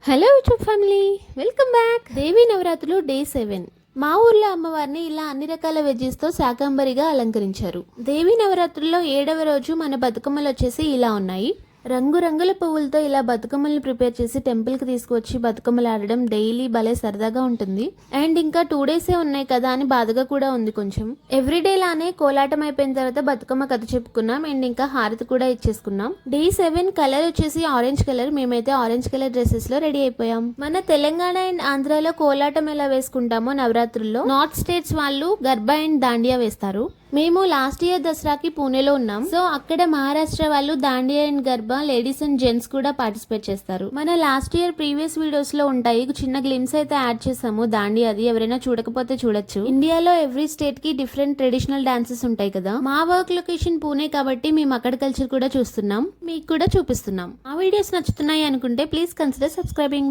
Hello YouTube family, welcome back. Devi నవరాత్రులు day 7. మా ఊర్లో అమ్మవారిని ఇలా అన్ని రకాల వెజ్జెస్తో శాకంబరిగా అలంకరించారు. దేవీ నవరాత్రుల్లో 7వ రోజు మన బతుకమ్మలు వచ్చేసి ఇలా ఉన్నాయి. రంగురంగుల పువ్వులతో ఇలా బతుకమ్మల్ని ప్రిపేర్ చేసి టెంపుల్కి తీసుకువచ్చి బతుకమ్మలు ఆడడం డైలీ భలే సరదాగా ఉంటుంది. అండ్ ఇంకా 2 డేసే ఉన్నాయి కదా అని బాధగా కూడా ఉంది కొంచెం. ఎవ్రీడే లానే కోలాటం అయిపోయిన తర్వాత బతుకమ్మ కథ చెప్పుకున్నాం అండ్ ఇంకా హారతి కూడా ఇచ్చేసుకున్నాం. డే 7 కలర్ వచ్చేసి ఆరెంజ్ కలర్. మేమైతే ఆరెంజ్ కలర్ డ్రెస్సెస్ లో రెడీ అయిపోయాం. మన తెలంగాణ అండ్ ఆంధ్రాలో కోలాటం ఎలా వేసుకుంటామో నవరాత్రుల్లో నార్త్ స్టేట్స్ వాళ్ళు గర్బా అండ్ దాండియా వేస్తారు. మేము లాస్ట్ ఇయర్ దసరాకి పూణేలో ఉన్నాం. సో అక్కడ మహారాష్ట్ర వాళ్ళు Dandiya and garba ladies and gents కూడా పార్టిసిపేట్ చేస్తారు. మన లాస్ట్ ఇయర్ ప్రీవియస్ వీడియోస్ లో ఉంటాయి, చిన్న గ్లిమ్స్ అయితే యాడ్ చేసాము దాండియాది. ఎవరైనా చూడకపోతే చూడొచ్చు. ఇండియాలో ఎవ్రీ స్టేట్ కి డిఫరెంట్ ట్రెడిషనల్ డాన్సెస్ ఉంటాయి కదా. మా వర్క్ లొకేషన్ పూణే కాబట్టి మేము అక్కడ కల్చర్ కూడా చూస్తున్నాం, మీకు కూడా చూపిస్తున్నాం. ఆ వీడియోస్ నచ్చుతున్నాయి అనుకుంటే ప్లీజ్ కన్సిడర్ సబ్స్క్రైబింగ్.